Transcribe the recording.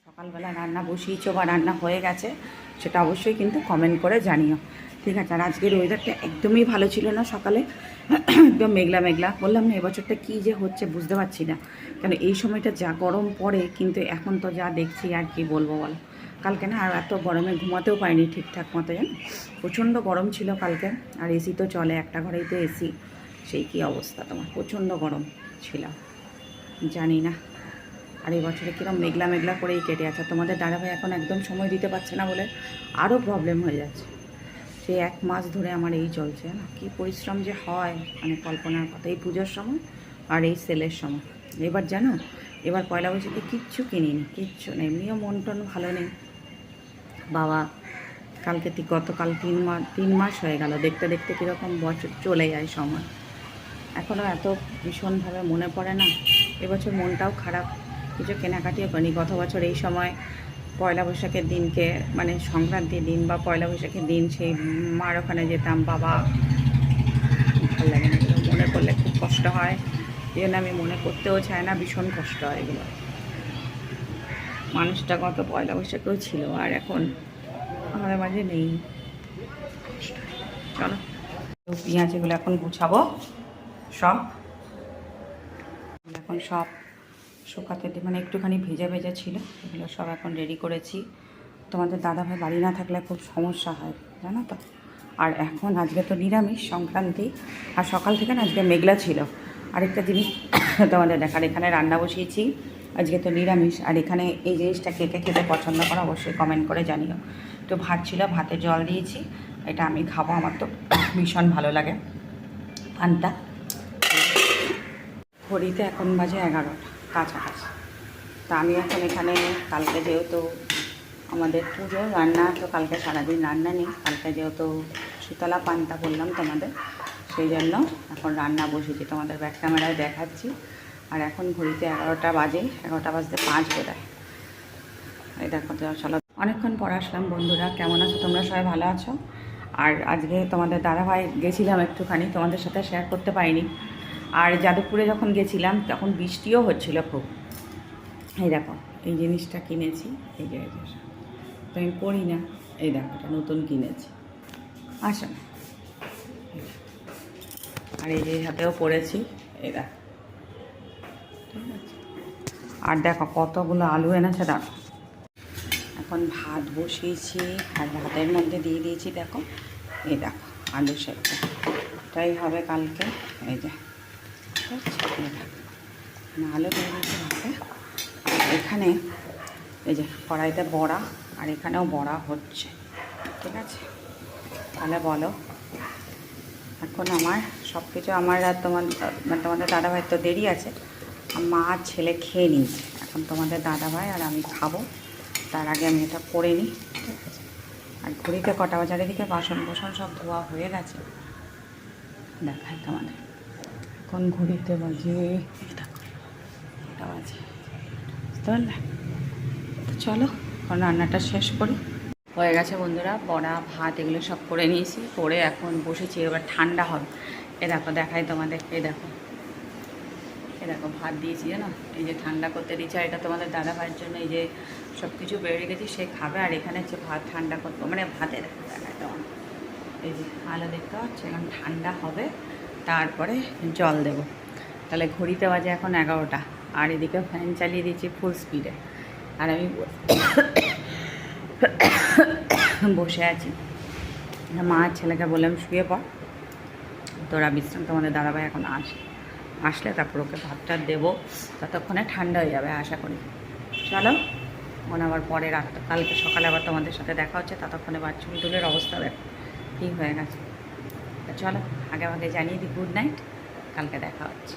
সকালবেলা রান্না বসিয়েছো বা রান্না হয়ে গেছে সেটা অবশ্যই কিন্তু কমেন্ট করে জানিও, ঠিক আছে। আর আজকের ওয়েদারটা একদমই ভালো ছিল না, সকালে একদম মেঘলা মেঘলা। বললাম না এবছরটা কী যে হচ্ছে বুঝতে পারছি না, কেন এই সময়টা যা গরম পড়ে, কিন্তু এখন তো যা দেখছি আর কি বলবো বলো। কালকে না আর এত গরমে ঘুমাতেও পারিনি ঠিকঠাক মতো, জানো প্রচণ্ড গরম ছিল কালকে। আর এসি তো চলে, একটা ঘরেই তো এসি, সেই কী অবস্থা তোমার, প্রচণ্ড গরম ছিল, জানি না। আর এই বছরে কীরকম মেঘলা মেঘলা করেই কেটে আছে। তোমাদের দাদাভাই এখন একদম সময় দিতে পারছে না বলে আরও প্রবলেম হয়ে যাচ্ছে। সেই 1 মাস ধরে আমার এই চলছে না, কী পরিশ্রম যে হয় মানে কল্পনার কথা। এই পুজোর সময় আর এই সেলের সময়, এবার জানো এবার পয়লা বৈশাখে কিচ্ছু কিনিনি, কিচ্ছু নেই, এমনিও মন টন ভালো নেই। বাবা কালকে গতকাল 3 মাস হয়ে গেল, দেখতে দেখতে কীরকম বছর চলে যায় সময়, এখনও এত ভীষণভাবে মনে পড়ে না। এবছর মনটাও খারাপ, কিছু কেনাকাটিও করিনি। গত বছর এই সময় পয়লা বৈশাখের দিনকে মানে সংক্রান্তির দিন বা পয়লা বৈশাখের দিন সেই মার ওখানে যেতাম, বাবা ভালো লাগে না, এগুলো মনে করলে খুব কষ্ট হয়। এই জন্য আমি মনে করতেও চাই না, ভীষণ কষ্ট হয় এগুলো। মানুষটা গত পয়লা বৈশাখেও ছিল আর এখন আমাদের মাঝে নেই, চলো পেঁয়াজ এগুলো এখন গুছাবো সব, এখন সব শুকাতে মানে একটুখানি ভেজা ভেজা ছিল, এগুলো সব এখন রেডি করেছি। তোমাদের দাদাভাই বাড়ি না থাকলে খুব সমস্যা হয় জানো তো। আর এখন আজকে তো নিরামিষ সংক্রান্তি, আর সকাল থেকে না আজকে মেঘলা ছিল। আরেকটা জিনিস তোমাদের দেখার, এখানে রান্না বসিয়েছি, আজকে তো নিরামিষ। আর এখানে এই জিনিসটা কে কে খেতে পছন্দ করো অবশ্যই কমেন্ট করে জানিও। তো ভাত ছিল, ভাতে জল দিয়েছি, এটা আমি খাবো, আমার তো ভীষণ ভালো লাগে পান্তা। ঘড়িতে এখন বাজে 11টা কাছাকাছি। তা আমি এখন এখানে, কালকে যেহেতু আমাদের পুজো, রান্না তো কালকে সারাদিন রান্না নেই, কালকে যেহেতু শীতলা পান্তা বললাম তোমাদের, সেই জন্য এখন রান্না বসেছি, তোমাদের ব্যাক ক্যামেরায় দেখাচ্ছি। আর এখন ঘড়িতে 11টা বাজে, 11টা বাজতে 5 বোধহয়। এই দেখো চলো, অনেকক্ষণ পর আসলাম। বন্ধুরা কেমন আছো তোমরা, সবাই ভালো আছো? আর আজকে তোমাদের দাদাভাই গেছিলাম একটুখানি, তোমাদের সাথে শেয়ার করতে পারিনি। আর যাদবপুরে যখন গেছিলাম তখন বৃষ্টিও হচ্ছিল খুব। এই দেখো এই জিনিসটা কিনেছি, এই যে তো আমি পড়ি না, এই দেখো এটা নতুন কিনেছি, আসো না। আর এই যে হাতেও পড়েছি, এই দেখো, ঠিক আছে। আর দেখো কতগুলো আলু এনেছে দেখো। এখন ভাত বসিয়েছি আর ভাতের মধ্যে দিয়ে দিয়েছি দেখো, এই দেখো আলু সেদ্ধ, এটাই হবে কালকে। এই যে আলু দিয়ে দিয়েছি ভাতে। এখানে এই যে কড়াইতে বড়া, আর এখানেও বড়া হচ্ছে, ঠিক আছে। তাহলে বলো, এখন আমার সব কিছু, আমার আর তোমাদের দাদাভাই তো দেরি আছে, মা আর ছেলে খেয়ে নিয়েছে, এখন তোমাদের দাদাভাই আর আমি খাবো, তার আগে আমি এটা করে নিই, ঠিক আছে। আর ঘড়িতে কটা বাজার, এদিকে বাসন কোসন সব ধোয়া হয়ে গেছে, দেখাই তোমাদের। এখন ঘড়িতে বাজে দেখো কটা বাজে, বুঝতে পারলে? তো চলো এখন রান্নাটা শেষ করি। হয়ে গেছে বন্ধুরা, বড়া ভাত এগুলো সব করে নিয়েছি, করে এখন বসেছি, এবার ঠান্ডা হবে। এ দেখো দেখাই তোমাদের, এই দেখো, এ দেখো ভাত দিয়েছি জানো, এই যে ঠান্ডা করতে দিয়েছি। আর এটা তোমাদের দাদা ভাইয়ের জন্য এই যে সব কিছু বেড়ে রেখেছি, সে খাবে। আর এখানে হচ্ছে ভাত ঠান্ডা করবো, মানে ভাতে দেখো দেখাই তোমার, এই যে আলো দেখতে পাচ্ছ, এখন ঠান্ডা হবে তারপরে জল দেব। তাহলে ঘড়িতে বাজে এখন 11টা, আর এদিকে ফ্যান চালিয়ে দিয়েছি ফুল স্পিডে, আর আমি বসে আছি। মা আর ছেলেকে বললাম শুয়ে পড়, তোরা বিশ্রাম, তোমাদের দাদাভাই এখন আসলে তারপর ওকে ভাতটা দেবো, ততক্ষণে ঠান্ডা হয়ে যাবে আশা করি। চলো মনে আবার পরে রাত, কালকে সকালে আবার তোমাদের সাথে দেখা হচ্ছে, ততক্ষণে চুল টুলের অবস্থা দেখো ঠিক হয়ে গেছে। চলো আগে জানিয়ে দিই গুড নাইট, কালকে দেখা হচ্ছে।